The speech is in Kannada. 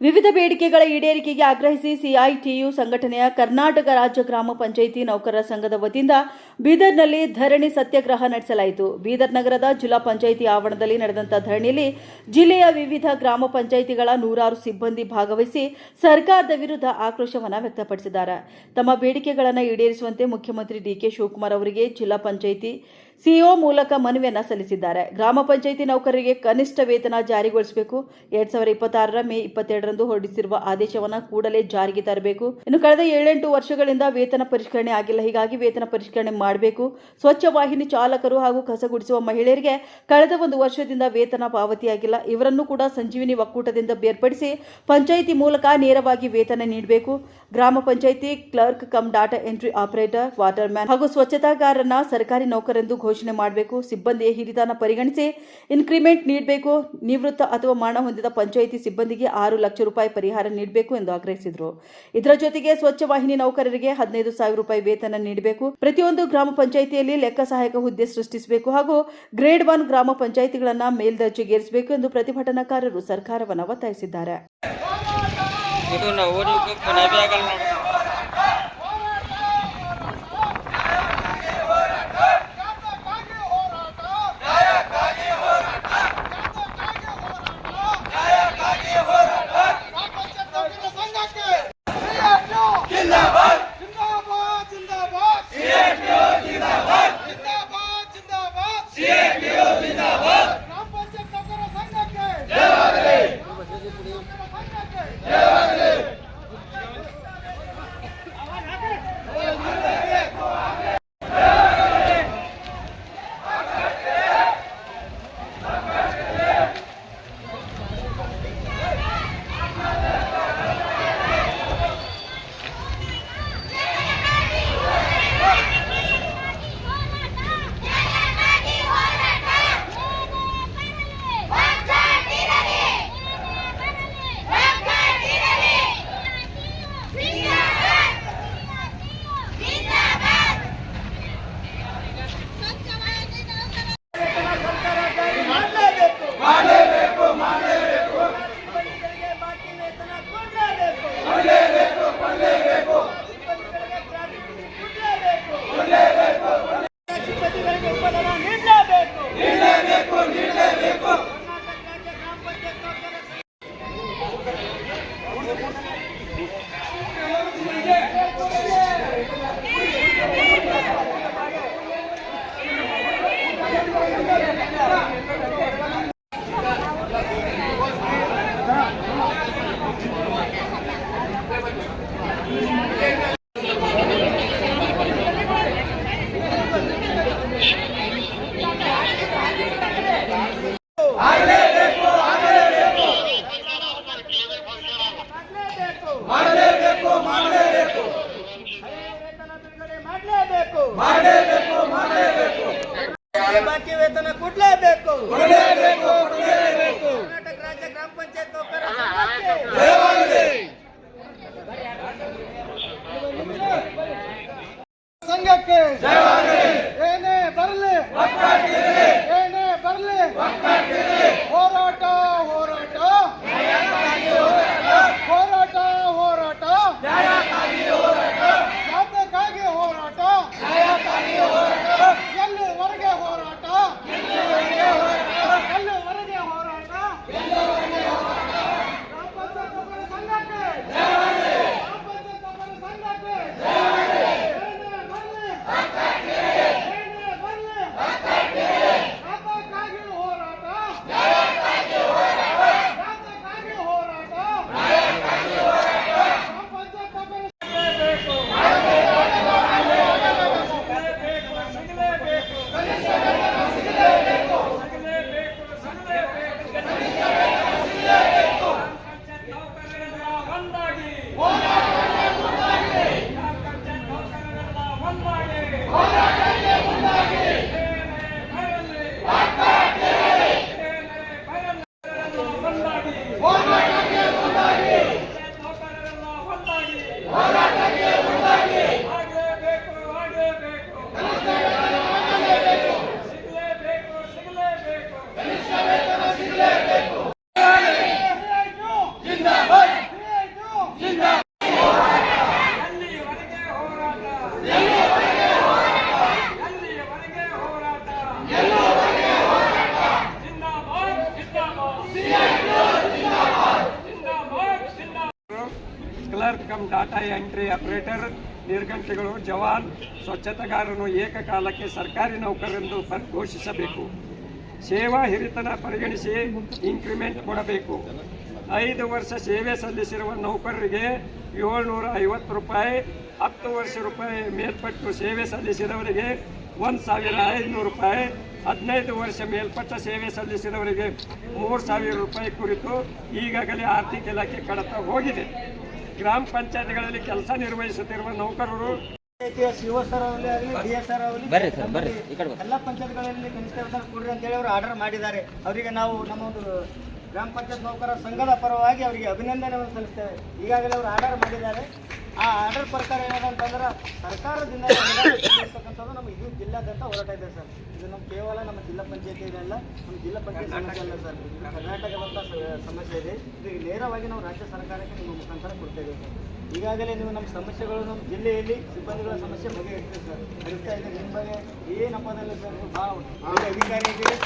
ವಿವಿಧ ಬೇಡಿಕೆಗಳ ಈಡೇರಿಕೆಗೆ ಆಗ್ರಹಿಸಿ ಸಿಐಟಿಯು ಸಂಘಟನೆಯ ಕರ್ನಾಟಕ ರಾಜ್ಯ ಗ್ರಾಮ ಪಂಚಾಯಿತಿ ನೌಕರರ ಸಂಘದ ವತಿಯಿಂದ ಬೀದರ್ನಲ್ಲಿ ಧರಣಿ ಸತ್ಯಾಗ್ರಹ ನಡೆಸಲಾಯಿತು. ಬೀದರ್ ನಗರದ ಜಿಲ್ಲಾ ಪಂಚಾಯಿತಿ ಆವರಣದಲ್ಲಿ ನಡೆದಂತಹ ಧರಣಿಯಲ್ಲಿ ಜಿಲ್ಲೆಯ ವಿವಿಧ ಗ್ರಾಮ ಪಂಚಾಯಿತಿಗಳ ನೂರಾರು ಸಿಬ್ಬಂದಿ ಭಾಗವಹಿಸಿ ಸರ್ಕಾರದ ವಿರುದ್ಧ ಆಕ್ರೋಶವನ್ನು ವ್ಯಕ್ತಪಡಿಸಿದ್ದಾರೆ. ತಮ್ಮ ಬೇಡಿಕೆಗಳನ್ನು ಈಡೇರಿಸುವಂತೆ ಮುಖ್ಯಮಂತ್ರಿ ಡಿಕೆ ಶಿವಕುಮಾರ್ ಅವರಿಗೆ ಜಿಲ್ಲಾ ಪಂಚಾಯಿತಿ ಸಿಇಒ ಮೂಲಕ ಮನವಿಯನ್ನು ಸಲ್ಲಿಸಿದ್ದಾರೆ. ಗ್ರಾಮ ಪಂಚಾಯಿತಿ ನೌಕರರಿಗೆ ಕನಿಷ್ಠ ವೇತನ ಜಾರಿಗೊಳಿಸಬೇಕು. 2026 ಮೇ 22ರಂದು ಹೊರಡಿಸಿರುವ ಆದೇಶವನ್ನು ಕೂಡಲೇ ಜಾರಿಗೆ ತರಬೇಕು. ಇನ್ನು ಕಳೆದ 7-8 ವರ್ಷಗಳಿಂದ ವೇತನ ಪರಿಷ್ಕರಣೆ ಆಗಿಲ್ಲ. ಹೀಗಾಗಿ ವೇತನ ಪರಿಷ್ಕರಣೆ ಮಾಡಬೇಕು. ಸ್ವಚ್ಛ ವಾಹಿನಿ ಚಾಲಕರು ಹಾಗೂ ಕಸ ಗುಡಿಸುವ ಮಹಿಳೆಯರಿಗೆ ಕಳೆದ 1 ವರ್ಷದಿಂದ ವೇತನ ಪಾವತಿಯಾಗಿಲ್ಲ. ಇವರನ್ನು ಕೂಡ ಸಂಜೀವಿನಿ ಒಕ್ಕೂಟದಿಂದ ಬೇರ್ಪಡಿಸಿ ಪಂಚಾಯಿತಿ ಮೂಲಕ ನೇರವಾಗಿ ವೇತನ ನೀಡಬೇಕು. ಗ್ರಾಮ panchayat clerk cum data entry operator, water man ಹಾಗೂ ಸ್ವಚ್ಛತಾಗಾರರನ್ನ ಸರ್ಕಾರಿ ನೌಕರೆಂದು ಘೋಷಣೆ ಮಾಡಬೇಕು. ಸಿಬ್ಬಂದಿಯ ಹಿರಿತನ ಪರಿಗಣಿಸಿ ಇನ್ಕ್ರಿಮೆಂಟ್ ನೀಡಬೇಕು. ನಿವೃತ್ತ ಅಥವಾ ಮರಣ ಹೊಂದಿದ ಪಂಚಾಯಿತಿ ಸಿಬ್ಬಂದಿಗೆ 6 ಲಕ್ಷ ರೂಪಾಯಿ ಪರಿಹಾರ ನೀಡಬೇಕು ಎಂದು ಆಗ್ರಹಿಸಿದರು. ಇದರ ಜೊತೆಗೆ ಸ್ವಚ್ಛ ವಾಹಿನಿ ನೌಕರರಿಗೆ 15,000 ರೂಪಾಯಿ ವೇತನ ನೀಡಬೇಕು. ಪ್ರತಿಯೊಂದು ಗ್ರಾಮ ಪಂಚಾಯಿತಿಯಲ್ಲಿ ಲೆಕ್ಕ ಸಹಾಯಕ ಹುದ್ದೆ ಸೃಷ್ಟಿಸಬೇಕು ಹಾಗೂ ಗ್ರೇಡ್ 1 ಗ್ರಾಮ ಪಂಚಾಯಿತಿಗಳನ್ನು ಮೇಲ್ದರ್ಜೆಗೇರಿಸಬೇಕು ಎಂದು ಪ್ರತಿಭಟನಾಕಾರರು ಸರ್ಕಾರವನ್ನು ಒತ್ತಾಯಿಸಿದ್ದಾರೆ. ಬಾಕಿ ವೇತನ ಕೊಡಲೇಬೇಕು. ಕರ್ನಾಟಕ ರಾಜ್ಯ ಗ್ರಾಮ ಪಂಚಾಯತ್ ನೌಕರರ clerk cum data entry operator, ನಿರ್ಗಂಟಿಗಳು, ಜವಾನ್, ಸ್ವಚ್ಛತೆಗಾರರನ್ನು ಏಕಕಾಲಕ್ಕೆ ಸರ್ಕಾರಿ ನೌಕರರೆಂದು ಘೋಷಿಸಬೇಕು. ಸೇವಾ ಹಿರಿತನ ಪರಿಗಣಿಸಿ ಇನ್ಕ್ರಿಮೆಂಟ್ ಕೊಡಬೇಕು. 5 ವರ್ಷ ಸೇವೆ ಸಲ್ಲಿಸಿರುವ ನೌಕರರಿಗೆ 750 ರೂಪಾಯಿ, 10 ವರ್ಷ ರೂಪಾಯಿ ಮೇಲ್ಪಟ್ಟು ಸೇವೆ ಸಲ್ಲಿಸಿದವರಿಗೆ 1500 ರೂಪಾಯಿ, 15 ವರ್ಷ ಮೇಲ್ಪಟ್ಟ ಸೇವೆ ಸಲ್ಲಿಸಿದವರಿಗೆ 3000 ರೂಪಾಯಿ ಕುರಿತು ಈಗಾಗಲೇ ಆರ್ಥಿಕ ಇಲಾಖೆ ಕಡತ ಹೋಗಿದೆ. ಗ್ರಾಮ ಪಂಚಾಯತ್ಗಳಲ್ಲಿ ಕೆಲಸ ನಿರ್ವಹಿಸುತ್ತಿರುವ ನೌಕರರು ಶಿವಸರ್ ಆಗಲಿ DSR ಆಗಲಿ ಎಲ್ಲ ಪಂಚಾಯತ್ಗಳಲ್ಲಿ ಕನಿಷ್ಠ ವೇತನ ಕೊಡ್ರಿ ಅಂತೇಳಿ ಅವರು ಆರ್ಡರ್ ಮಾಡಿದ್ದಾರೆ. ಅವರಿಗೆ ನಾವು ನಮ್ಮ ಒಂದು ಗ್ರಾಮ ಪಂಚಾಯತ್ ನೌಕರರ ಸಂಘದ ಪರವಾಗಿ ಅವರಿಗೆ ಅಭಿನಂದನೆಯನ್ನು ಸಲ್ಲಿಸ್ತೇವೆ. ಈಗಾಗಲೇ ಅವರು ಆರ್ಡರ್ ಮಾಡಿದ್ದಾರೆ. ಆ ಆರ್ಡರ್ ಪ್ರಕಾರ ಏನಂತಂದ್ರೆ ಸರ್ಕಾರದಿಂದ ಇರ್ತಕ್ಕಂಥದ್ದು ನಮ್ಮ ಇದು ಜಿಲ್ಲಾದ್ಯಂತ ಹೋರಾಟ ಇದೆ ಸರ್. ಇದು ನಮ್ಮ ಕೇವಲ ನಮ್ಮ ಜಿಲ್ಲಾ ಪಂಚಾಯತಿ ಇದೆಲ್ಲ ನಮ್ಮ ಜಿಲ್ಲಾ ಪಂಚಾಯತ್ ಸಮಸ್ಯೆ ಅಲ್ಲ ಸರ್, ಕರ್ನಾಟಕದಂಥ ಸಮಸ್ಯೆ ಇದೆ. ಇದು ನೇರವಾಗಿ ನಾವು ರಾಜ್ಯ ಸರ್ಕಾರಕ್ಕೆ ನಿಮ್ಮ ಮುಖಾಂತರ ಕೊಡ್ತೇವೆ ಸರ್. ಈಗಾಗಲೇ ನೀವು ನಮ್ಮ ಸಮಸ್ಯೆಗಳು ನಮ್ಮ ಜಿಲ್ಲೆಯಲ್ಲಿ ಸಿಬ್ಬಂದಿಗಳ ಸಮಸ್ಯೆ ಬಗೆಹರಿಸ್ತೀವಿ ಸರ್. ಹರಿಸ್ತಾ ಇದೆ ನಿಮ್ಮ ಬಗ್ಗೆ ಏನಪ್ಪದಲ್ಲಿ ಸರ್, ನೀವು ಭಾಳ ಅಧಿಕಾರಿಗಳಿಗೆ